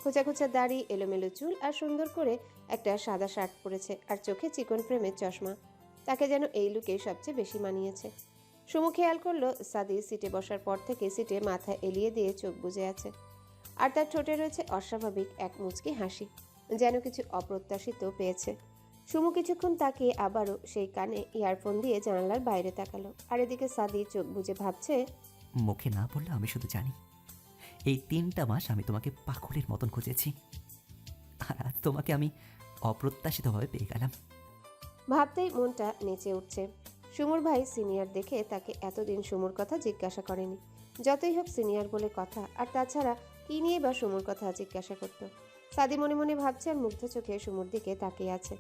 খোঁচা খোঁচা দাড়ি, এলোমেলো চুল আর সুন্দর করে একটা সাদা শার্ট পরেছে আর চোখে চিকন ফ্রেমের চশমা। তাকে যেন এই লুকে সবচেয়ে বেশি মানিয়েছে। সুমু খেয়াল করলো সাদি সিটে বসার পর থেকে সিটে মাথা এলিয়ে দিয়ে চোখ বুজে আছে, আর তার ঠোঁটে রয়েছে অস্বাভাবিক এক মুচকি হাসি, যেন কিছু অপ্রত্যাশিত পেয়েছে। সুমু কিছুক্ষণ তাকিয়ে আবারও সেই কানে ইয়ারফোন দিয়ে জানালার বাইরে তাকালো, আর এদিকে সাদি চোখ বুজে ভাবছে, মুখে না বললে আমি শুধু জানি এই 3টা মাস আমি তোমাকে পাগলের মতন খুঁজেছি, আর আজ তোমাকে আমি অপ্রত্যাশিতভাবে পেয়ে গেলাম। ভাবতেই মনটা নেচে উঠছে। সুমুর ভাই সিনিয়র দেখে তাকে এতদিন সুমুর কথা জিজ্ঞাসা করেনি। যতই হোক সিনিয়র বলে কথা, আর তাছাড়া কি নিয়ে বা সুমুর কথা জিজ্ঞাসা করত। সাদি মনে মনে ভাবছে আর মুগ্ধ চোখে সুমুর দিকে তাকিয়ে আছে।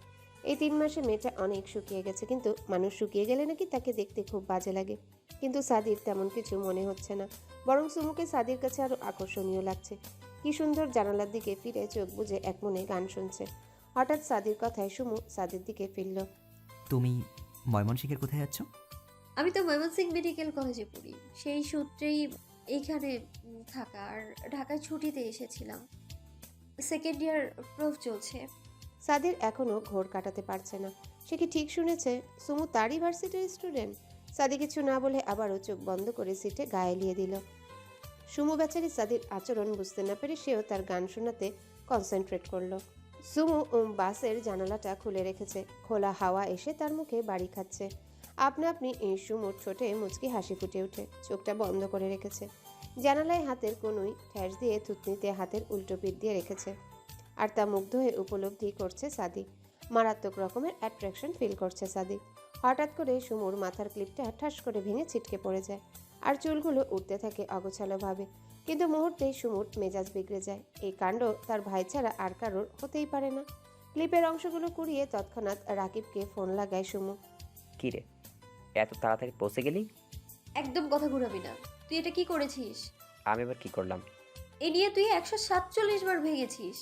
এই 3 মাসে মেয়েটা অনেক শুকিয়ে গেছে, কিন্তু মানুষ শুকিয়ে গেলে নাকি তাকে দেখতে খুব বাজে লাগে। কিন্তু সাদির তেমন কিছু মনে হচ্ছে না, বরং সুমুকে সাদির কাছে আরো আকর্ষণীয় লাগছে। কি সুন্দর জানালার দিকে ফিরে চোখ বুজে এক মনে গান শুনছে। হঠাৎ সাদির কথায় সুমু সাদির দিকে ফিরল। তুমি ময়মনসিংহের কোথায় যাচ্ছ? আমি তো ময়মনসিংহ মেডিকেল কলেজে পড়ি, সেই সূত্রেই এইখানে থাকা। আর ঢাকায় ছুটিতে এসেছিলাম, সেকেন্ড ইয়ার প্রুফ চলছে। সাদির এখনো ঘোর কাটাতে পারছে না। সে কি ঠিক শুনেছে? সুমু তারই ভার্সিটির স্টুডেন্ট? সাদি কিছু না বলে আবারও চোখ বন্ধ করে সিটে গায়ে এলিয়ে দিল। সুমু বেচারি সাদির আচরণ বুঝতে না পেরে সেও তার গান শোনাতে কনসেন্ট্রেট করলো। সুমু বাসের জানালাটা খুলে রেখেছে। খোলা হাওয়া এসে তার মুখে বাড়ি খাচ্ছে। আপনা আপনি সুমুর ঠোঁটে মুচকি হাসি ফুটে ওঠে। চোখটা বন্ধ করে রেখেছে। জানালায় হাতের কনুই ঠ্যাস দিয়ে থুতনিতে হাতের উল্টো পিঠ দিয়ে রেখেছে, আর তা মুগ্ধ হয়ে উপলব্ধি করছে সাদি। মারাত্মক রকমের অ্যাট্রাকশন ফিল করছে সাদি। হঠাৎ করে সুমুর মাথার ক্লিপটা ঠাস করে ভেঙে ছিটকে পড়ে যায়, আর চুলগুলো উঠতে থাকে অগোছালোভাবে। কিন্তু মুহূর্তেই সুমুর মেজাজ বিগড়ে যায়। এই কাণ্ড তার ভাই ছাড়া আর কারোর হতেই পারে না। ক্লিপের অংশগুলো কুড়িয়ে তৎক্ষণাৎ রাকিবকে ফোন লাগায় সুমু। কি রে, এত তাড়াতাড়ি পৌঁছে গেলি? একদম কথা ঘুরাবি না। তুই এটা কি করেছিস? আমি এবার কি করলাম? এ নিয়ে তুই 147 বার ভেঙেছিস।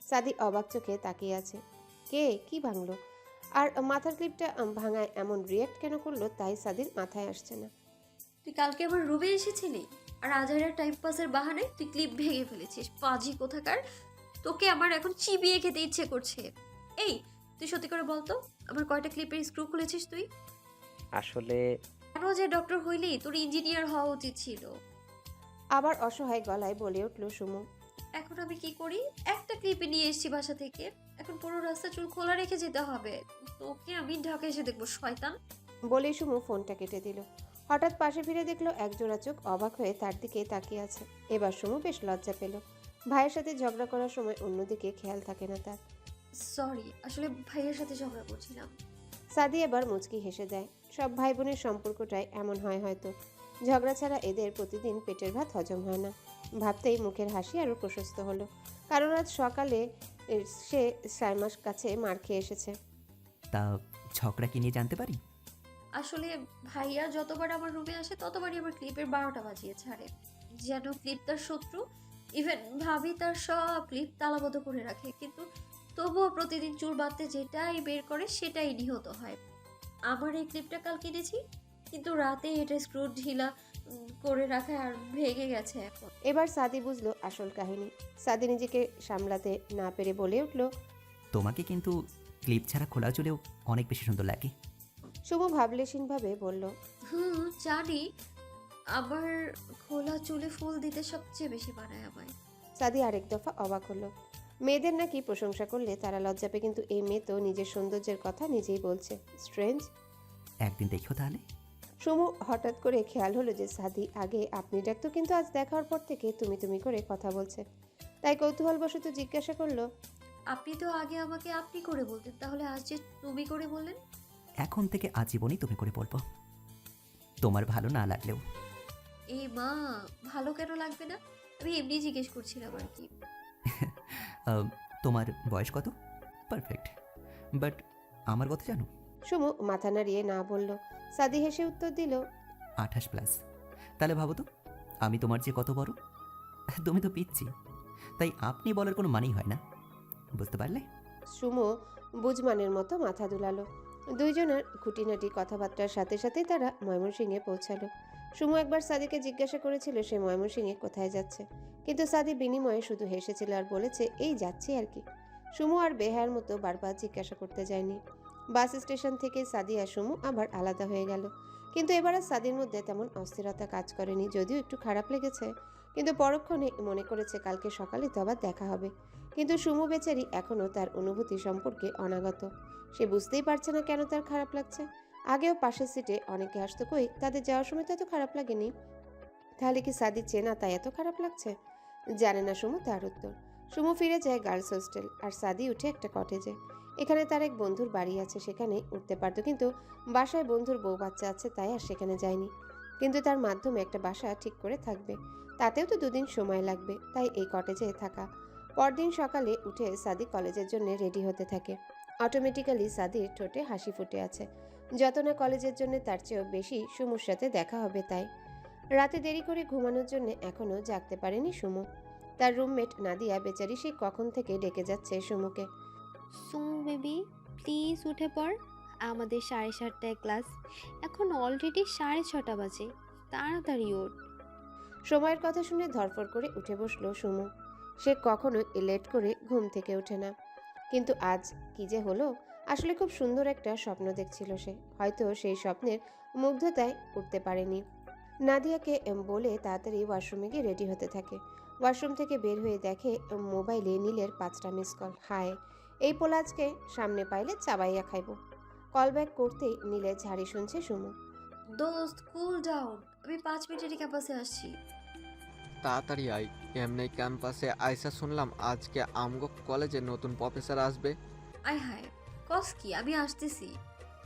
সাদি অবাক চোখে তাকিয়ে আছে। কে কি ভাঙলো? আর মাথার ক্লিপটা ভাঙায় এমন রিয়েক্ট কেন করলো তাই সাদির মাথায় আসছে না। তুই কালকে আমার রুমে এসেছিলি, আর আজহারের টাইম পাসের বাহানায় তুই ক্লিপ ভেঙে ফেলেছিস। পাজি কোথাকার! তোকে আমার এখন চিবিয়ে খেতে ইচ্ছে করছে। এই, তুই সত্যি করে বলতো, আমার কয়টা ক্লিপের স্ক্রু খুলেছিস তুই? আসলে কেন যে ডক্টর হইলি? তোর ইঞ্জিনিয়ার হওয়া উচিত ছিল। আবার অসহায় গলায় বলে উঠল সুমু। এখন আমি কি করি? একটা ক্লিপে নিয়ে এসেছি বাসা থেকে, এখন পুরো রাস্তা চুল খোলা রেখে যেতে হবে। তোকে আমি ঢাকা এসে দেখবো, শয়তান। বলে সুমু ফোনটা কেটে দিল। হঠাৎ পাশে ফিরে দেখলো একজোড়া চোখ অবাক হয়ে তার দিকে তাকিয়ে আছে। এবার সুমু বেশ লজ্জা পেল। ভাইয়ের সাথে ঝগড়া করার সময় অন্যদিকে খেয়াল থাকে না তার। সরি, আসলে ভাইয়ের সাথে ঝগড়া করছিলাম। সাদি এবার মুচকি হেসে দেয়। সব ভাই বোনের সম্পর্কটাই এমন হয় হয়তো। ঝগড়া ছাড়া এদের প্রতিদিন পেটের ভাত হজম হয় না। ভাবতেই মুখের হাসি আরো প্রশস্ত হলো, কারণ আজ সকালে সে সাইমার কাছে মার খেয়ে এসেছে। তা ঝগড়া কি নিয়ে জানতে পারি? আসলে ভাইয়া যতবার আমার রুমে আসে ততবারই আমার ক্লিপের 12টা বাজিয়ে ছাড়ে, যেন ক্লিপ তার শত্রু। ইভেন ভাবি তার সব ক্লিপ তালাবদ্ধ করে রাখে, কিন্তু তবুও প্রতিদিন চুল বাঁধতে যেটাই বের করে সেটাই নিহত হয়। আমার এই ক্লিপটা কাল কিনেছি, কিন্তু রাতে এটা স্ক্রু ঢিলা করে রাখা আর ভেঙে গেছে এখন। এবার সাদি বুঝলো আসল কাহিনী। সাদি নিজেকে সামলাতে না পেরে বলে উঠল, তোমাকে কিন্তু ক্লিপ ছাড়া খোলা চুলেও অনেক বেশি সুন্দর লাগে। শুভ ভাবলেশীনভাবে বলল, জানি। আমার খোলা চুলে ফুল দিতে সবচেয়ে বেশি মানায় আমায়। সাদি আরেক দফা অবাক হলো। মেয়েদের নাকি প্রশংসা করলে তারা লজ্জা পায়, কিন্তু এই মেয়ে তো নিজের সৌন্দর্যের কথা নিজেই বলছে। স্ট্রেঞ্জ। একদিন দেখো তাহলে। সুমু হঠাৎ করে খেয়াল হলো যে সাদি আগে আপনি ডাকতো, কিন্তু আজ দেখার পর থেকে তুমি তুমি করে কথা বলছে। তাই কৌতূহলবশত জিজ্ঞাসা করলো, আপনি তো আগে আমাকে আপনি করে বলতেন, তাহলে আজ যে তুমি করে বললেন? এখন থেকে আজীবনই তুমি করে বলবো, তোমার ভালো না লাগলেও। এ মা, ভালো কেন লাগবে না? আমি এমনি জিজ্ঞেস করছিলাম আর কি। তোমার বয়স কত? পারফেক্ট, বাট আমার কথা জানো? সুমু মাথা নাড়িয়ে না বলল। সাদি হেসে উত্তর দিল, 28+। তাহলে ভাবো তো আমি তোমার চেয়ে কত বড়। তুমি তো পিচ্ছি, তাই আপনি বলার কোনো মানেই হয় না, বুঝতে পারলে? সুমো বুঝমানের মতো মাথা দুলালো। দুইজনের খুঁটিনাটি কথাবার্তার সাথে সাথে তারা ময়মনসিংহে পৌঁছালো। সুমো একবার সাদিকে জিজ্ঞাসা করেছিল সে ময়মনসিংহে কোথায় যাচ্ছে, কিন্তু সাদি বিনিময়ে শুধু হেসেছিল আর বলেছে এই যাচ্ছি আর কি। সুমু আর বেহার মতো বারবার জিজ্ঞাসা করতে যায়নি। বাস স্টেশন থেকে সাদি আর সুমু আবার আলাদা হয়ে গেল। কিন্তু এবার আর সাদির মধ্যে তেমন অস্থিরতা কাজ করেনি, যদিও একটু খারাপ লেগেছে। কিন্তু পরক্ষণে মনে করেছে কালকে সকালে তো আবার দেখা হবে। কিন্তু সুমু বেচারি এখনও তার অনুভূতি সম্পর্কে অনাগত। সে বুঝতেই পারছে না কেন তার খারাপ লাগছে। আগেও পাশের সিটে অনেকে আসতো, কই তাদের যাওয়ার সময় তো এত খারাপ লাগেনি। তাহলে কি সাদি চেনা তাই এত খারাপ লাগছে? জানে না সুমু তার উত্তর। সুমু ফিরে যায় গার্লস হোস্টেল আর সাদি উঠে একটা কটেজে। এখানে তার এক বন্ধুর বাড়ি আছে, সেখানে উঠতে পারতো, কিন্তু বাসায় বন্ধুর বউ বাচ্চা আছে তাই আর সেখানে যায়নি। কিন্তু তার মাধ্যমে একটা বাসা ঠিক করে থাকবে, তাতেও তো 2 দিন সময় লাগবে, তাই এই কটেজে থাকা। পরদিন সকালে উঠে সাদি কলেজের জন্য রেডি হতে থাকে। অটোমেটিক্যালি সাদির ঠোঁটে হাসি ফুটে আছে। যত না কলেজের জন্য তার চেয়েও বেশি সুমুর সাথে দেখা হবে তাই। রাতে দেরি করে ঘুমানোর জন্য এখনও জাগতে পারেনি সুমু। তার রুমমেট নাদিয়া বেচারি সেই কখন থেকে ডেকে যাচ্ছে সুমুকে। সুমু বেবি, প্লিজ উঠে পড়। আমাদের 7:30টায় ক্লাস, এখন অলরেডি 6:30 বাজে। তাড়াতাড়ি ওঠ। সময়ের কথা শুনে ধরফর করে উঠে বসলো সুমু। সে কখনোই লেট করে ঘুম থেকে ওঠে না, কিন্তু আজ কি যে হলো। আসলে খুব সুন্দর একটা স্বপ্ন দেখছিল সে, হয়তো সেই স্বপ্নের মুগ্ধতায় উঠতে পারেনি। নাদিয়াকে বলে তাড়াতাড়ি ওয়াশরুমে গিয়ে রেডি হতে থাকে। ওয়াশরুম থেকে বের হয়ে দেখে মোবাইলে নীলের 5টা মিস কল। হায়, এই পোলা আজকে সামনে পাইলে চাবাইয়া খাইব। কল ব্যাক করতেই নীলের ঝাড়ি শুনছে সুমু। দোস্ত কুল ডাউন, আমি 5 মিনিটেরই ক্যাম্পাসে আসছি। তাড়াতাড়ি আয়। এমনি ক্যাম্পাসে আইসা শুনলাম আজকে আমগো কলেজে নতুন প্রফেসর আসবে। আয় হায়, কস কি, আমি আসতেছি।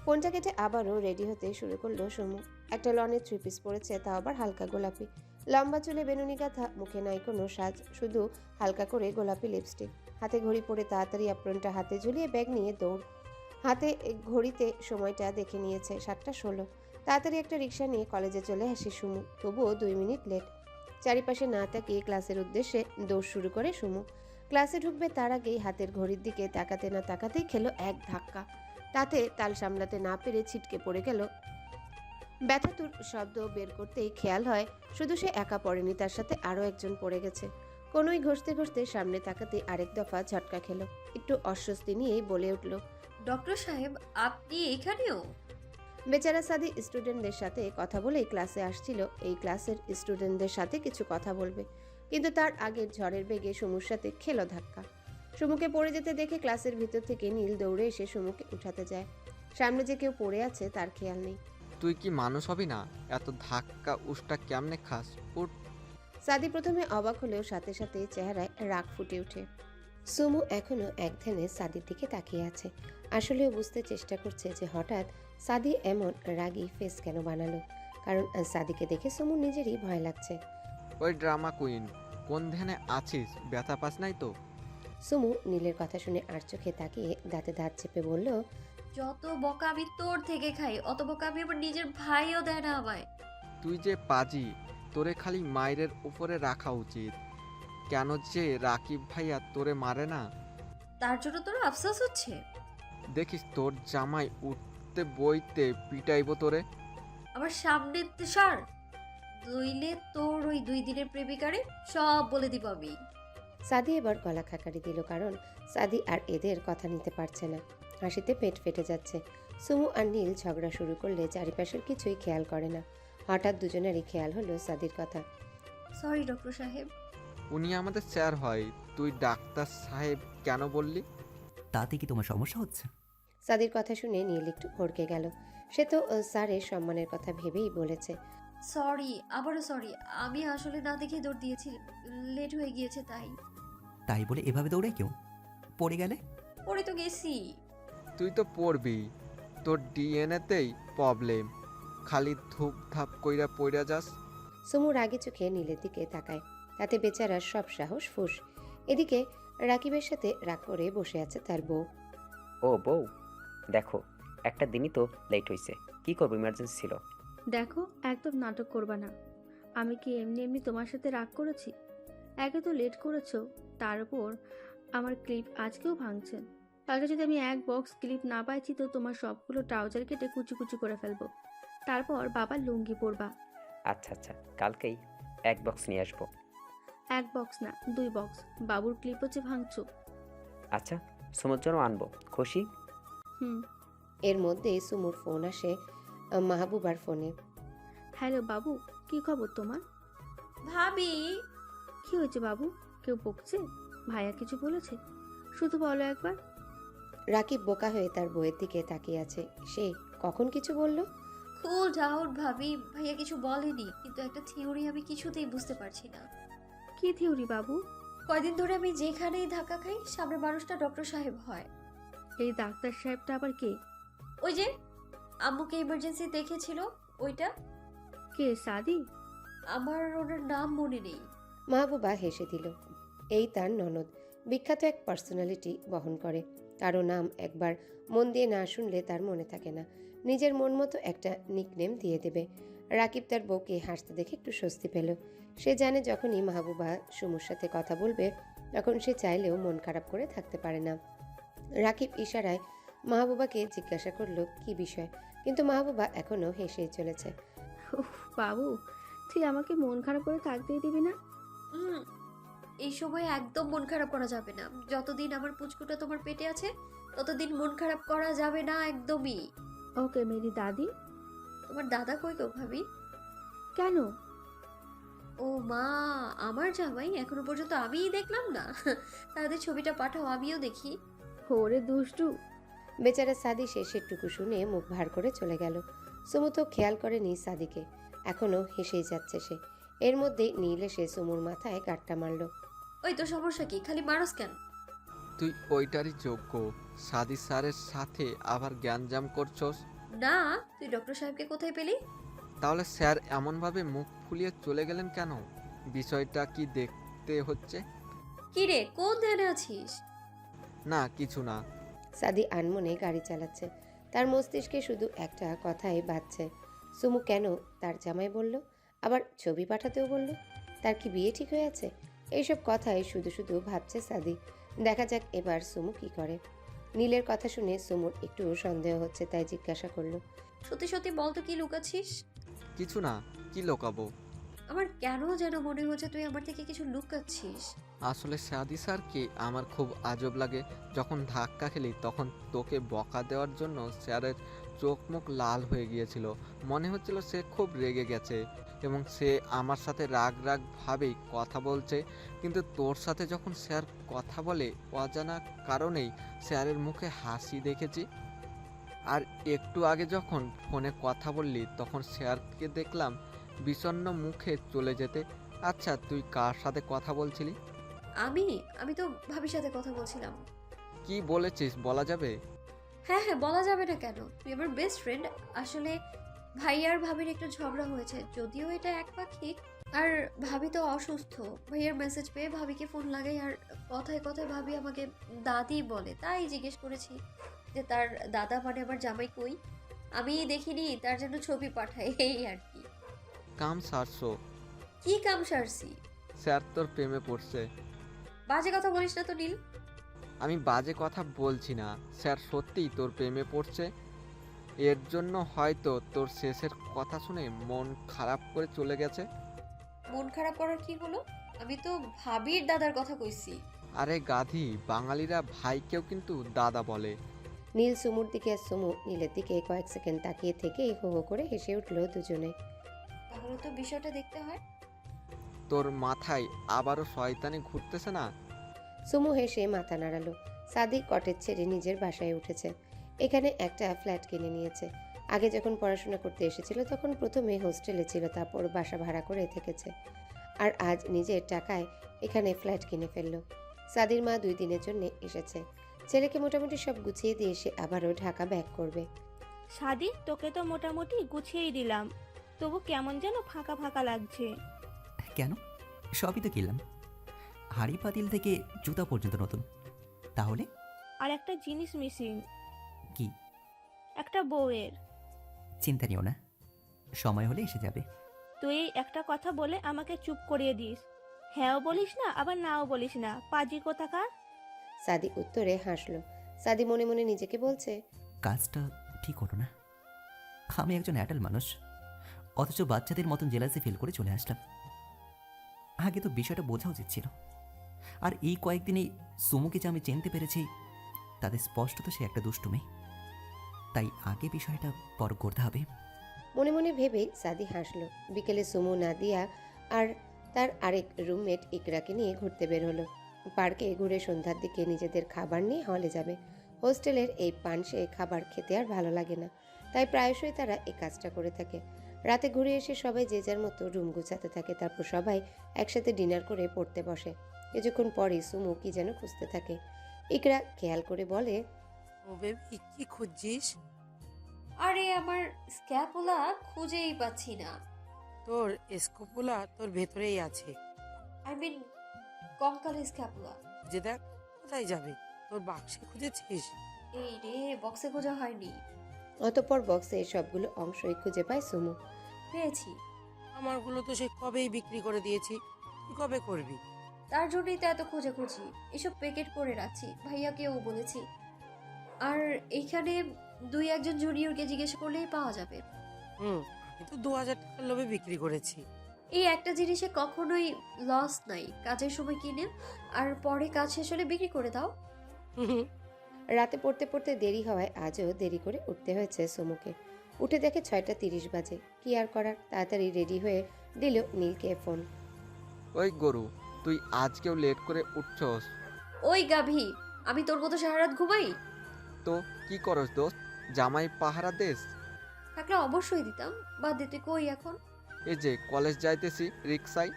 ফোনটা কেটে আবারও রেডি হতে শুরু করলো সুমু। একটা লনের 3 পিস পরেছে, তাও আবার হালকা গোলাপি। লম্বা চুলে বেনুনি গাঁথা, মুখে নাই কোনো সাজ, শুধু হালকা করে গোলাপি লিপস্টিক। হাতে ঘড়ি পরে তাড়াতাড়ি অ্যাপ্রনটা হাতে ঝুলিয়ে ব্যাগ নিয়ে দৌড়। হাতে ঘড়িতে সময়টা দেখে নিয়েছে 7টা 16। তাড়াতাড়ি একটা রিক্সা নিয়ে কলেজে চলে আসে সুমু, তবুও 2 মিনিট লেট। চারিপাশে না তাকিয়ে ক্লাসের উদ্দেশ্যে দৌড় শুরু করে সুমু। ক্লাসে ঢুকবে তার আগেই হাতের ঘড়ির দিকে তাকাতে না তাকাতেই খেলো এক ধাক্কা। তাতে তাল সামলাতে না পেরে ছিটকে পড়ে গেল। ব্যথাতুর শব্দ বের করতেই খেয়াল হয় শুধু সে একা পড়েনি, তার সাথে আরও একজন পড়ে গেছে। কোনোই ঘষতে ঘষতে সামনে তাকাতে আরেক দফা ঝটকা খেলো। একটু অস্বস্তি নিয়েই বলে উঠল, ডক্টর সাহেব, আপনি এখানেও? বেচারা সাদি স্টুডেন্টদের সাথে কথা বলেই ক্লাসে আসছিল। এই ক্লাসের স্টুডেন্টদের সাথে কিছু কথা বলবে, কিন্তু তার আগের ঝড়ের বেগে সুমুর সাথে খেলো ধাক্কা। সুমুকে পড়ে যেতে দেখে ক্লাসের ভিতর থেকে নীল দৌড়ে এসে সুমুকে উঠাতে যায়। সামনে যে কেউ পড়ে আছে তার খেয়াল নেই। তুই কি মানুষ হবি না? এত ধাক্কা উষ্টা কেমনে খাস? উঠ। সাদি প্রথমে অবাক হলেও সাথে সাথে চেহারায় রাগ ফুটে ওঠে। সুমু এখনো এক ধ্যানে সাদির দিকে তাকিয়ে আছে। আসলেও বুঝতে চেষ্টা করছে যে হঠাৎ সাদি এমন রাগী ফেস কেন বানালো। কারণ সাদিকে দেখে সুমুর নিজেরই ভয় লাগছে। ওই ড্রামা কুইন, কোন ধ্যানে আছিস? ব্যথা পাস নাই তো? সুমু নীলের কথা শুনে আর চোখে তাকিয়ে দাঁতে দাঁত চেপে বলল, যত বকা আমি তোর থেকে খাই, অত বকা আমি আমার নিজের ভাইও দেয় না আমায়। তুই যে পাজি, তোরে খালি মায়ের উপরে রাখা উচিত। কেন যে রাকিব ভাইয়া তোরে মারে না? তার জন্য তোর আফসোস হচ্ছে? দেখিস তোর জামাই উঠতে বইতে পিটাইব তোরে। আমার সামনে সার, নইলে তোর ওই 2 দিনের প্রেমিকারে সব বলে দিব আমি। সাদি এবার গলা খাকারি দিল, কারণ সাদি আর এদের কথা নিতে পারছে না। হাসিতে পেট ফেটে যাচ্ছে। সুমু আর নীল ঝগড়া শুরু করলে চারিপাশের কিছুই খেয়াল করে না। হঠাৎ দুজনেরই খেয়াল হলো সাদির কথা। সরি ডক্টর সাহেব। উনি আমাদের স্যার হয়, তুই ডাক্তার সাহেব কেন বললি? তাতে কি তোমার সমস্যা হচ্ছে? সাদির কথা শুনে নীল একটু ভড়কে গেল। সে তো স্যারের সম্মানের কথা ভেবেই বলেছে। সরি, আবারও সরি। আমি আসলে না দেখে দৌড় দিয়েছি, লেট হয়ে গিয়েছে তাই। তাই বলে এভাবে দৌড়ে কেউ পড়ে গেলে? পড়ে তো গেছি। তুই তো পড়বি, তোর ডিএনএতেই প্রবলেম। খালি ধূপ ধাপ কইরা পইরা যাস। সুমু রাগে চোখে নীলের দিকে তাকায়, তাতে বেচারার সব সাহস ফুস। এদিকে রাকিবের সাথে রাগ করে বসে আছে তার বউ। ও বউ, দেখো একটা দিনই তো লেট হয়েছে, কি করবো, ইমার্জেন্সি ছিল। দেখো, একদম নাটক করবা না। আমি কি এমনি এমনি তোমার সাথে রাগ করেছি? একে তো লেট করেছো, তার উপর আমার ক্লিপ আজকেও ভাঙছেন। কালকে যদি আমি এক বক্স ক্লিপ না পাইছি তো তোমার সবগুলো ট্রাউজার কেটে কুচি কুচি করে ফেলবো। তারপর বাবার লুঙ্গি পরবা। আচ্ছা আচ্ছা, কালকেই 1 বক্স নিয়ে আসবো। 1 বক্স না 2 বক্স। বাবুর ক্লিপ হচ্ছে ভাঙছো। আচ্ছা, সুমোর জন্য আনবো। খুশি? হুম। এর মধ্যেই সুমুর ফোন আসে মাহবুবার ফোনে। হ্যালো বাবু, কি খবর তোমার? ভাবি, কি হয়েছে বাবু? কেউ বকছে? ভাইয়া কিছু বলেছে? শুধু বলো একবার। রাকিব বোকা হয়ে তার বইয়ের দিকে তাকিয়ে আছে। সে কখন কিছু বলল? কুল ডাউন ভাবি, ভাইয়া কিছু বলেনি, কিন্তু একটা থিওরি আমি কিছুতেই বুঝতে পারছি না। কি থিওরি বাবু? কয়দিন ধরে আমি যেখানেই ধাক্কা খাই সামনে মানুষটা ডক্টর সাহেব হয়। এই ডাক্তার সাহেবটা আবার কে? ওই যে আম্মুকে ইমার্জেন্সি দেখেছিল, ওইটা। কে, সাদি? আমার ওনার নাম মনে নেই। মাহবুবা হেসে দিল। এই তার ননদ, বিখ্যাত এক পার্সোনালিটি বহন করে। কারো নাম একবার মন দিয়ে না শুনলে তার মনে থাকে না। নিজের মন মতো একটা নিকনেম দিয়ে দেবে। রাকিব তার বউকে হাসতে দেখে একটু স্বস্তি পেল। সে জানে যখনই মাহবুবা সুমুর সাথে কথা বলবে তখন সে চাইলেও মন খারাপ করে থাকতে পারে না। রাকিব ইশারায় মাহবুবাকে জিজ্ঞাসা করলো কি বিষয়, কিন্তু মাহবুবা এখনও হেসেই চলেছে। উফ বাবু, তুই আমাকে মন খারাপ করে থাকতেই দিবি না? হুম, এই সময় একদম মন খারাপ করা যাবে না। যতদিন আমার পুচকুটা তোমার পেটে আছে ততদিন মন খারাপ করা যাবে না একদমই। ওকে মেরি দাদি। তোমার দাদা কই গো ভাবি? কেন? ও মা, আমার জামাই এখনো পর্যন্ত আমিই দেখলাম না। তাদের ছবিটা পাঠাও, আমিও দেখি। ওরে দুষ্টু। বেচারা সাদি শেষেরটুকু শুনে মুখ ভার করে চলে গেল। সুমু তো খেয়াল করেনি সাদিকে, এখনও হেসেই যাচ্ছে সে। এর মধ্যেই নীল এসে সুমুর মাথায় গাঁটটা মারল। ওই তো সমস্যা কি, খালি মারস কেন? তুই ওইটারই যোগ্য। সাদি স্যারের সাথে আবার জ্ঞানজাম করছস। না, তুই ডক্টর সাহেবকে কোথায় পেলি? তাহলে স্যার এমনভাবে মুখ ফুলিয়ে চলে গেলেন কেন? বিষয়টা কি দেখতে হচ্ছে? কি রে, কোন ধ্যানে আছিস? না কিছু না। সাদি আনমনে গাড়ি চালাচ্ছে। তার মস্তিষ্কে শুধু একটা কথাই বাজছে। সুমু কেন তার জামাই বলল, আবার ছবি পাঠাতেও বলল? তার কি বিয়ে ঠিক হয়ে আছে? এইসব কথাই শুধু শুধু ভাবছে সাদি। দেখা যাক এবার সুমু কি করে। নীলের কথা শুনে সুমুর একটু সন্দেহ হচ্ছে, তাই জিজ্ঞাসা করলো। সত্যি সত্যি বল তো, কি লুকাচ্ছিস? কিছু না, কি লোকাবো? আমার কেন যেন মনে হচ্ছে তুই আমার থেকে কিছু লুকাচ্ছিস। আসলে সাদি স্যারকে আমার খুব আজব লাগে। যখন ধাক্কা খেলি তখন তোকে বকা দেওয়ার জন্য স্যারের চোখ মুখ লাল হয়ে গিয়েছিল। মনে হচ্ছিল সে খুব রেগে গেছে এবং সে আমার সাথে রাগ রাগ ভাবেই কথা বলছে। কিন্তু তোর সাথে যখন স্যার কথা বলে অজানা কারণেই স্যারের মুখে হাসি দেখেছি। আর একটু আগে যখন ফোনে কথা বললি তখন স্যারকে দেখলাম বিষণ্ণ মুখে চলে যেতে। আচ্ছা তুই কার সাথে কথা বলছিলি? আমি আমি তো ভাবির সাথে কথা বলছিলাম। কি বলেছিস বলা যাবে? হ্যাঁ হ্যাঁ, বলা যাবে না কেন? তুই আমার বেস্ট ফ্রেন্ড। আসলে ভাইয়ার ভাবির একটু ঝগড়া হয়েছে, যদিও এটা একপাক্ষিক। আর ভাবি তো অসুস্থ। ভাইয়ার মেসেজ পেয়ে ভাবিকে ফোন লাগাই, আর কথায় কথায় ভাবি আমাকে দাদি বলে, তাই জিজ্ঞেস করেছি যে তার দাদা মানে আমার জামাই কই। আমি দেখিনি, তার জন্য ছবি পাঠাই, এই আর কি। কাম সারছো। কি কাম সারছি? স্যার তোর প্রেমে পড়ছে। বাজে কথা বলিস না তো নীল। আমি বাজে কথা বলছি না, স্যার সত্যিই তোর প্রেমে পড়ছে। এর জন্য হয়তো তোর শেষের কথা শুনে মন খারাপ করে চলে গেছে। মন খারাপ করার কি হলো? আমি তো ভাবির দাদার কথা কইছি। আরে গাধি, বাঙালিরা ভাইকেও কিন্তু দাদা বলে। নীল সুমুর দিকে আর সুমু নীলের দিকে কয়েক সেকেন্ড তাকিয়ে থেকে হো হো করে হেসে উঠলো দুজনে। তাহলে তো বিষয়টা দেখতে হয়। তোর মাথায় আবারও শয়তানি ঘুরতেছে না? সুমু হেসে মাথা নাড়ালো। সাদি কটেজ ছেড়ে নিজের বাসায় উঠেছে। এখানে একটা ফ্ল্যাট কিনে নিয়েছে। আগে যখন পড়াশোনা করতে এসেছিল তখন প্রথমে হোস্টেলে ছিল, তারপর বাসা ভাড়া করে থেকেছে। আর আজ নিজের টাকায় এখানে ফ্ল্যাট কিনে ফেললো। সাদির মা 2 দিনের জন্য এসেছে। ছেলেকে মোটামুটি সব গুছিয়ে দিয়ে সে আবারও ঢাকা ব্যাক করবে। সাদি, তোকে তো মোটামুটি গুছিয়েই দিলাম, তবু কেমন যেন ফাঁকা ফাঁকা লাগছে। কেন? সবই তো কিনলাম, হাঁড়ি পাতিল থেকে জুতা পর্যন্ত নতুন। তাহলে আর একটা জিনিস মিসিং। কি? একটা বউয়ের। চিন্তা নিও না, সময় হলে এসে যাবে। তুই এই একটা কথা বলে আমাকে চুপ করিয়ে দিস। হ্যাঁও বলিস না, আবার নাও বলিস না, পাজি কোথাকার। সাদি উত্তরে হাসলো। সাদি মনে মনে নিজেকে বলছে, কাজটা ঠিক হলো না। আমি একজন অ্যাডাল্ট মানুষ, অথচ বাচ্চাদের মতন জেলাসি ফিল করে চলে আসলাম। আগে তো বিষয়টা বোঝা উচিত ছিল। আর এই কয়েকদিনেই সুমুকে যে আমি চিনতে পেরেছি, তাতে স্পষ্টত সে একটা দুষ্টু মেয়ে। তাই আগে বিষয়টা বড় করতে হবে। মনে মনে ভেবেই সাদি হাসলো। বিকেলে সুমু, নাদিয়া আর তার আরেক রুমমেট ইকরাকে নিয়ে ঘুরতে বের হলো। পার্কে ঘুরে সন্ধ্যার দিকে নিজেদের খাবার নিয়ে হলে যাবে। হোস্টেলের এই পানসে খাবার খেতে আর ভালো লাগে না, তাই প্রায়শই তারা এই কাজটা করে থাকে। রাতে ঘুরে এসে সবাই যে যার মতো রুম গুছাতে থাকে, তারপর সবাই একসাথে ডিনার করে পড়তে বসে। কিছুক্ষণ পরেই সুমু কি যেন খুঁজতে থাকে। ইকরা খেয়াল করে বলে, ও বেবি কি খুঁজছিস? আরে আমার স্ক্যাপুলা খুঁজেই পাচ্ছি না। তোর স্কোপুলা তোর ভেতরেই আছে। আই মিন কঙ্কালের স্ক্যাপুলা। যে দেখ কোথায় যাবে, তোর বাক্সে খুঁজেছিস? এই রে, বক্সে খোঁজা হয়নি। অতঃপর বক্সে সবগুলো অংশই খুঁজে পায় সুমু। পেয়েছি। আমারগুলো তো সে কবেই বিক্রি করে দিয়েছি, তুই কবে করবি? তার জন্যই তো এত খোঁজাখুঁজি। এসব প্যাকেট করে রাখছি, ভাইয়াকেও বলেছি। আর এইখানে 2-1 জুনিয়রকে জিজ্ঞেস করলেই পাওয়া যাবে। আমি তো 2000 টাকার লোভে বিক্রি করেছি। এই একটা জিনিসে কখনোই লস নাই। কাজের সময় কিনে আর পরে কাজ শেষ হলে বিক্রি করে দাও। হুম, রাতে পড়তে পড়তে দেরি হওয়ায় আজও দেরি করে উঠতে হয়েছে সুমুকে। উঠে দেখে 6:30 বাজে। কি আর করার, তাড়াতাড়ি রেডি হয়ে দিল নীলকে ফোন। ওই গরু, তুই আজকেও লেট করে উঠছস? ওই গাভী, আমি তোর মতো সারা রাত ঘুমাই? তো কি করস দোস্ত, জামাই পাহারা দেস? থাকলে অবশ্যই দিতাম। বাদ দে, তুই কই এখন? এই যে কলেজ যাইতেছি রিক্সায়।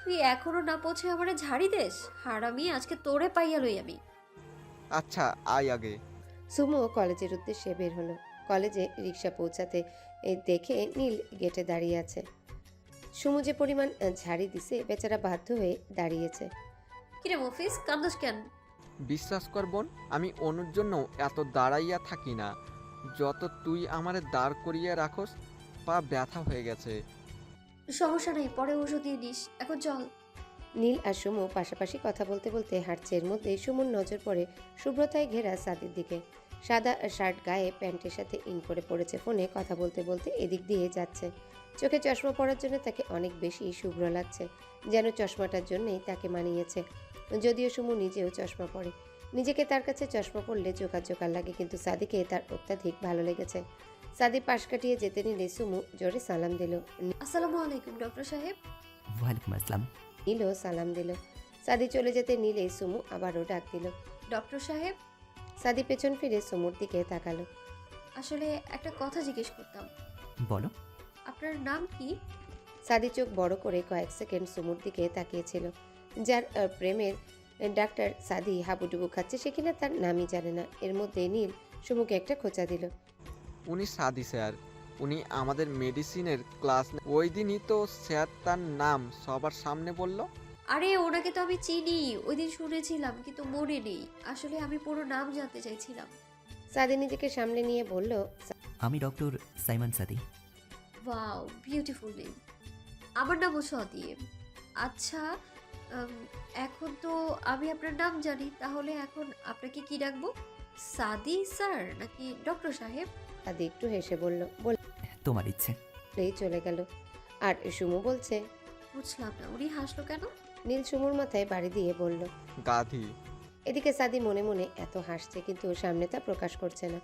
তুই এখনো না পৌঁছে আমারে ঝাড়ি দেস? হারামি, আজকে তোরে পাইয়া লই আমি। আচ্ছা আয় আগে। সুমু কলেজের উদ্দেশ্যে বের হলো। কলেজে রিক্সা পৌঁছাতে দেখে নীল গেটে দাঁড়িয়ে আছে। সুমু যে পরিমাণ ঝাড়ি দিছে, বেচারা বাধ্য হয়ে দাঁড়িয়েছে। কিরে মফিস, কান্দস কেন? বিশ্বাস কর বোন, আমি অনুর জন্য এত দাঁড়াইয়া থাকি না। যত তুই আমারে দাঁড় করিয়ে রাখস, পা ব্যথা হয়ে গেছে। সমস্যা নেই, পরে ওষুধ দিয়ে নিস। এখন চল। নীল আর সুমু পাশাপাশি কথা বলতে বলতে হাঁটছে। এর মধ্যে সুমুর নজর পড়ে শুভ্রতায় ঘেরা সাদির দিকে। সাদা শার্ট গায়ে প্যান্টের সাথে ইন করে পড়েছে। ফোনে কথা বলতে বলতে এদিক দিয়ে যাচ্ছে। চোখে চশমা পরার জন্য তাকে অনেক বেশি শুভ্র লাগছে, যেন চশমাটার জন্যই তাকে মানিয়েছে। যদিও সুমু নিজেও চশমা পরে, নিজেকে তার কাছে চশমা পরলে জোকার জোকার লাগে, কিন্তু সাদিকে তার অত্যাধিক ভালো লেগেছে। সাদি পাশ কাটিয়ে যেতে নিলে সুমু জোরে সালাম দিল। আসসালামু আলাইকুম ডক্টর সাহেব। ওয়ালাইকুম আসসালাম। নীলও সালাম দিল। সাদি চলে যেতে নিলে সুমু আবারও ডাক দিল, ডক্টর সাহেব। সাদি পেছন ফিরে সুমুর দিকে তাকালো। আসলে একটা কথা জিজ্ঞেস করতাম। বলো। আপনার নাম কি? সাদি চোখ বড় করে কয়েক সেকেন্ড সুমুর দিকে তাকিয়েছিল। যার প্রেমের ডাক্তার সাদি হাবুডুবু খাচ্ছে, সে কিনা তার নামই জানে না। এর মধ্যে নীল সুমুকে একটা খোঁচা দিল। উনি সাদি স্যার, উনি আমাদের মেডিসিনের ক্লাস ওই দিনই তো স্যার তার নাম সবার সামনে বলল। আরে ওনাকে তো আমি চিনি, ওই দিন শুনেছিলাম কিন্তু মনে নেই। আসলে আমি পুরো নাম জানতে চাইছিলাম। সাদি নিজেকে সামলে নিয়ে বলল, আমি ডক্টর সাইমন সাদি। Wow, beautiful name. আমার নামও সদীপ। আচ্ছা, এখন তো আমি আপনার নাম জানি, তাহলে এখন আপনাকে কি ডাকবো? সাদি স্যার নাকি ডক্টর সাহেব? সাদি একটু হেসে বলল, তোমার ইচ্ছে। বলেই চলে গেল। আর সুমু বলছে, বুঝলাম না, উনি হাসলো কেন? নীল সুমুর মাথায় বাড়ি দিয়ে বলল। গাধি। এদিকে সাদি মনে মনে এত হাসছে, কিন্তু সামনে তা প্রকাশ করছে না।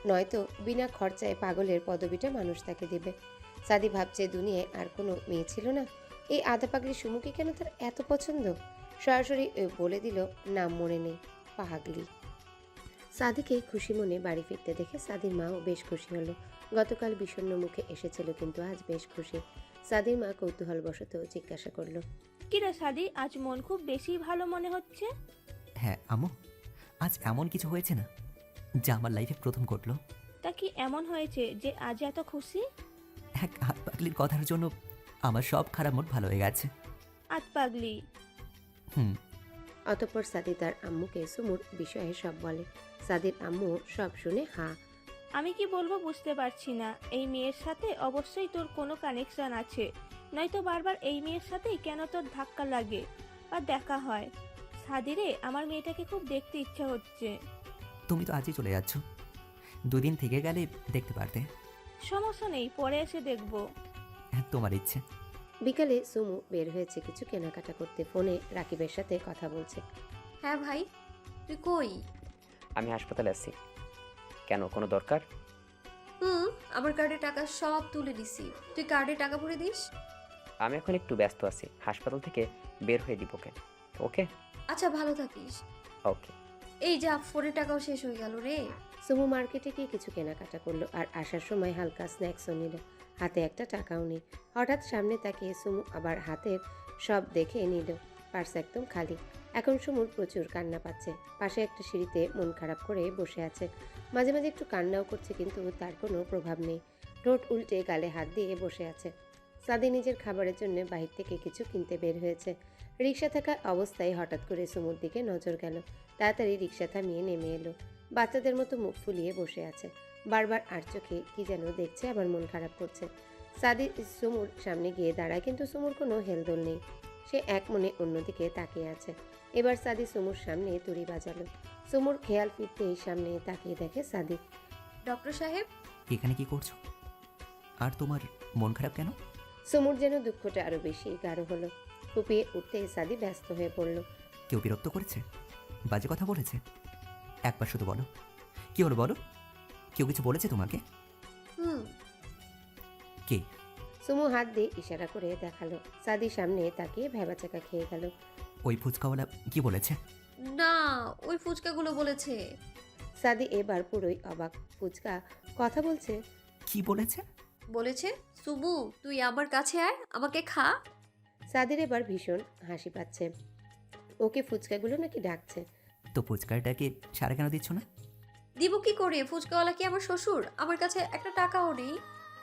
নয়তো বিনা খরচায় পাগলের পদবিটা মানুষ তাকে দিবে। সাদি ভাবছে দুনিয়ায় আর কোনো মেয়ে ছিল না। এই আধা পাগলি সুমুকে কেন তার এত পছন্দ? সরাসরি বলে দিল, নাম মনে নেই, পাগলি। সাদিকে খুশি মনে বাড়ি ফিরতে দেখে সাদির মাও বেশ খুশি হলো। গতকাল বিষণ্ণ মুখে এসেছিল, কিন্তু আজ বেশ খুশি। সাদির মা কৌতূহলবশত জিজ্ঞাসা করলো, কিরে সাদি, আজ মন খুব বেশি ভালো মনে হচ্ছে। হ্যাঁ আম্মু, আজ এমন কিছু হয়েছে না যা আমার লাইফে প্রথম ঘটলো। তা কি এমন হয়েছে যে আজ এত খুশি? এক হাত পাগলির কথার জন্য আমার সব খারাপ মুড ভালো হয়ে গেছে। আত পাগলি। হুম। অতঃপর সাদি তার আম্মুকে সুমুর বিষয়ে সব বলে। সাদির আম্মু সব শুনে হা। আমি কি বলবো বুঝতে পারছি না। এই মেয়ের সাথে অবশ্যই তোর কোনো কানেকশন আছে, নয়তো বারবার এই মেয়ের সাথেই কেন তোর ধাক্কা লাগে বা দেখা হয়। সাদিরে, আমার মেয়েটাকে খুব দেখতে ইচ্ছা হচ্ছে। তুমি তো আজই চলে যাচ্ছ, দুদিন থেকে গেলে দেখতে পারতে। সমস্যা নেই, পরে এসে দেখবো। হ্যাঁ, তোমার ইচ্ছে। বিকালে সুমু বের হয়েছে কিছু কেনাকাটা করতে, ফোনে রাকিবের সাথে কথা বলছে। হ্যাঁ ভাই, তুই কই? আমি হাসপাতালে আছি। কেন, কোনো দরকার? হুম, আমার কার্ডে টাকা সব তুলে নিছি। তুই কার্ডে টাকা ভরে দিস। আমি এখন একটু ব্যস্ত আছি, হাসপাতাল থেকে বের হয়ে দিব ওকে। ওকে আচ্ছা, ভালো থাকিস। ওকে। এই যা, ফোনের টাকাও শেষ হয়ে গেল রে। সুমু মার্কেটে গিয়ে কিছু কেনাকাটা করলো আর আসার সময় হালকা স্ন্যাক্সও নিল। হাতে একটা টাকাও নেই। হঠাৎ সামনে তাকিয়ে সুমু আবার হাতের সব দেখে নিল, পার্স একদম খালি। এখন সুমুর প্রচুর কান্না পাচ্ছে। পাশে একটা সিঁড়িতে মন খারাপ করে বসে আছে। মাঝে মাঝে একটু কান্নাও করছে, কিন্তু তার কোনো প্রভাব নেই। ঠোঁট উল্টে গালে হাত দিয়ে বসে আছে। সাদি নিজের খাবারের জন্য বাহির থেকে কিছু কিনতে বের হয়েছে। রিক্সা থাকা অবস্থায় হঠাৎ করে সুমুর দিকে নজর গেল। তাড়াতাড়ি রিক্সা থামিয়ে নেমে এলো। বাচ্চাদের মতো মুখ ফুলিয়ে বসে আছে। বারবার আর চোখে কি যেন দেখছে, আবার মন খারাপ করছে। সাদি সুমুর সামনে গিয়ে দাঁড়ায়, কিন্তু সুমুর কোনো হেলদোল নেই। সে এক মনে অন্যদিকে তাকিয়ে আছে। এবার সাদি সুমুর সামনে তুড়ি বাজালো। সুমুর খেয়াল ফিরতেই সামনে তাকিয়ে দেখে সাদি। ডক্টর সাহেব, এখানে কি করছো? আর তোমার মন খারাপ কেন? সুমুর যেন দুঃখটা আরো বেশি গাঢ় হলো। ফুপিয়ে উঠতে সাদি ব্যস্ত হয়ে পড়ল। কেউ বিরক্ত করেছে? বাজে কথা বলেছে? একবার শুধু বলো, কি হলো বলো। কেউ কিছু বলেছে তোমাকে? হুম, কে? সুমু হাত দিয়ে ইশারা করে দেখালো। সাদি সামনে তাকিয়ে ভ্যাবাচাকা খেয়ে গেল। ওই ফুচকাওয়ালা কি বলেছে? না, ওই ফুচকাগুলো বলেছে। সাদি এবার পুরোই অবাক। ফুচকা কথা বলছে? কি বলেছে? বলেছে, সুমু তুই আমার কাছে আয়, আমাকে খা। সাদির এবার ভীষণ হাসি পাচ্ছে। ওকে ফুচকাগুলো নাকি ডাকছে। তো ফুচকাটাকে সারা কেন দিচ্ছ না? দিব কি করে? ফুচকাওয়ালা কি আমার শ্বশুর? আমার কাছে একটা টাকাও নেই।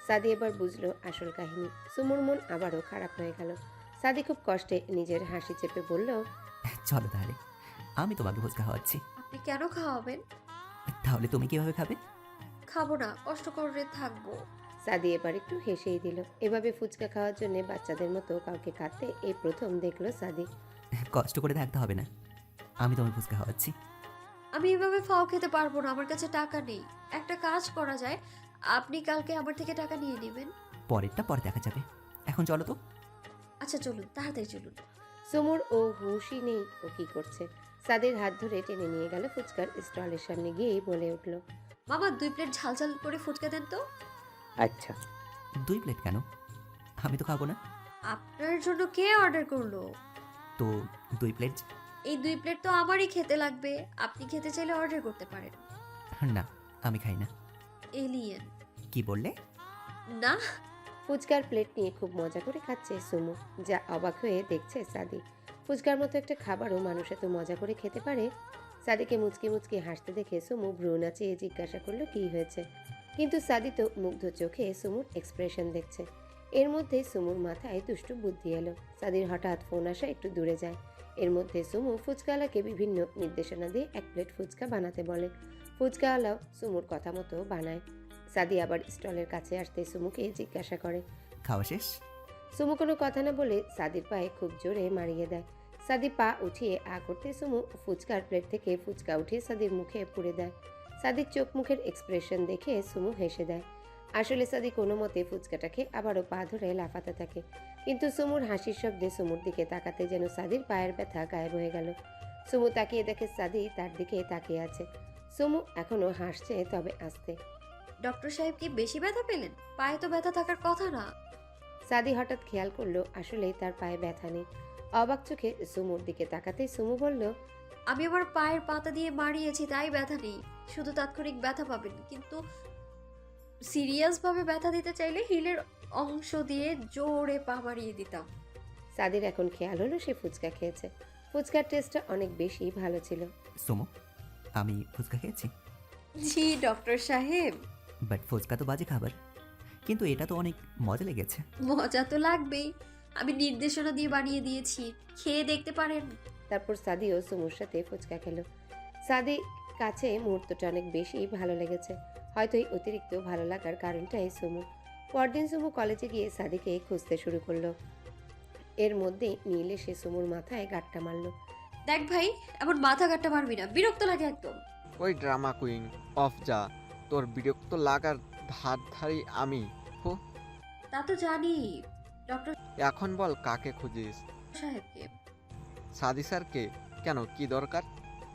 সাদি এবার বুঝলো আসল কাহিনী। সুমুর মন আবারও খারাপ হয়ে গেল। সাদি খুব কষ্টে নিজের হাসি চেপে বলল, চলো তাহলে, আমি তোমাকে ফুচকা খাওয়াচ্ছি। আপনি কেন খাওয়াবেন? তাহলে তুমি কিভাবে খাবে? খাবো না, কষ্ট করে থাকবো। সাদি এবার একটু হেসেই দিল। এভাবে ফুচকা খাওয়ার জন্য বাচ্চাদের মতো কাউকে খাতে এই প্রথম দেখলো সাদি। কষ্ট করে থাকতে হবে না, আমি তোমাকে ফুচকা খাওয়াচ্ছি। আমি এভাবে ফাও খেতে পারবো না, আমার কাছে টাকা নেই। একটা কাজ করা যায়, আপনি কালকে আমার থেকে টাকা নিয়ে নেবেন। পরেরটা পরে দেখা যাবে, এখন চলো তো। আচ্ছা চলুন, তাড়াতাড়ি চলুন। সুমুর ও হুশই নেই ও কি করছে। সাদির হাত ধরে টেনে নিয়ে গেল ফুচকার স্টলের সামনে, গিয়েই বলে উঠল, মামা 2 প্লেট ঝাল ঝাল করে ফুচকা দেন তো। আচ্ছা। 2 প্লেট কেন? আমি তো খাবো না। আপনার জন্য কে অর্ডার করলো? তো 2 প্লেট। এই 2 প্লেট তো আমারই খেতে লাগবে, আপনি খেতে চাইলে অর্ডার করতে পারেন। না, আমি খাই না। এলিয়েন। কি বললে? না, ফুচকার প্লেট নিয়ে খুব মজা করে খাচ্ছে সুমু, যা অবাক হয়ে দেখছে সাদি। ফুচকার মতো একটা খাবারও মানুষ এত মজা করে খেতে পারে? সাদিকে মুচকি মুচকি হাসতে দেখে সুমু ভ্রু নাচিয়ে জিজ্ঞাসা করলো কি হয়েছে। কিন্তু সাদি তো মুগ্ধ চোখে সুমুর এক্সপ্রেশন দেখছে। এর মধ্যে সুমুর মাথায় দুষ্টু বুদ্ধি এলো। সাদির হঠাৎ ফোন আসা একটু দূরে যায়। এর মধ্যে সুমু ফুচকাওয়ালাকে বিভিন্ন নির্দেশনা দিয়ে 1 প্লেট ফুচকা বানাতে বলে। ফুচকাওয়ালাও সুমুর কথা মতো বানায়। সাদি আবার স্টলের কাছে আসতে সুমুকে জিজ্ঞাসা করে, খাওয়া শেষ? সুমু কোনো কথা না বলে সাদির পায়ে খুব জোরে মারিয়ে দেয়। সাদি পা উঠিয়ে করতে সুমু ফুচকার প্লেট থেকে ফুচকা উঠিয়ে সাদির মুখে পুড়ে দেয়। সাদির চোখ মুখের এক্সপ্রেশন দেখে সুমু হেসে দেয়। আসলে সাদি কোনো মতে ফুচকাটা খেয়ে আবারও পা ধরে লাফাতে থাকে, কিন্তু সুমুর হাসির শব্দে সুমুর দিকে তাকাতে যেন সাদির পায়ের ব্যথা গায়েব হয়ে গেল। সুমু তাকিয়ে দেখে সাদি তার দিকে তাকিয়ে আছে। সুমু এখনো হাসছে, তবে আস্তে। ডক্টর সাহেব কি বেশি ব্যথা পেলেন? পায়ে তো ব্যথা থাকার কথা না। সাদি হঠাৎ খেয়াল করলো আসলেই তার পায়ে ব্যথা নেই। অবাক চোখে সুমুর দিকে তাকাতেই সুমু বলল, আমি আমার পায়ের পাতা দিয়ে মারিয়েছি, তাই ব্যথা নেই। শুধু তাৎক্ষণিক ব্যথা পাবেন, কিন্তু সিরিয়াস ভাবে ব্যথা দিতে চাইলে হিলের অংশ দিয়ে জোরে পা মারিয়ে দিতাম। সাদির এখন খেয়াল হলো সে ফুচকা খেয়েছে। ফুচকার টেস্টটা অনেক বেশি ভালো ছিল। সোমো, আমি ফুচকা খেয়েছি। জি ডক্টর সাহেব। বাট ফুচকা তো বাজে খাবার, কিন্তু এটা তো অনেক মজা লেগেছে। মজা তো লাগবেই, আমি নির্দেশনা দিয়ে বানিয়ে দিয়েছি, খেয়ে দেখতে পারেন। তারপর সাদিও সুমুর সাথে ফুচকা খেলো। সাদি কাছে মুহূর্তটা অনেক বেশি ভালো লেগেছে। হয়তো এই অতিরিক্ত ভালো লাগার কারণটাই সুমু। পরদিন সুমু কলেজে গিয়ে সাদিকে খুঁজতে শুরু করলো। এর মধ্যে নীল এসে সুমুর মাথায় গাঁটটা মারলো। দেখ ভাই, এমন মাথা ঘাটটা মারবি না, বিরক্ত লাগে একদম। ওই ড্রামা কুইন অফ যা, তোর বিরক্ত লাগার ধার ধারি আমি। হো, তা তো জানি, ডক্টর এখন বল কাকে খুঁজিস? সাহেবকে। সাদি স্যারকে? কেন, কি দরকার?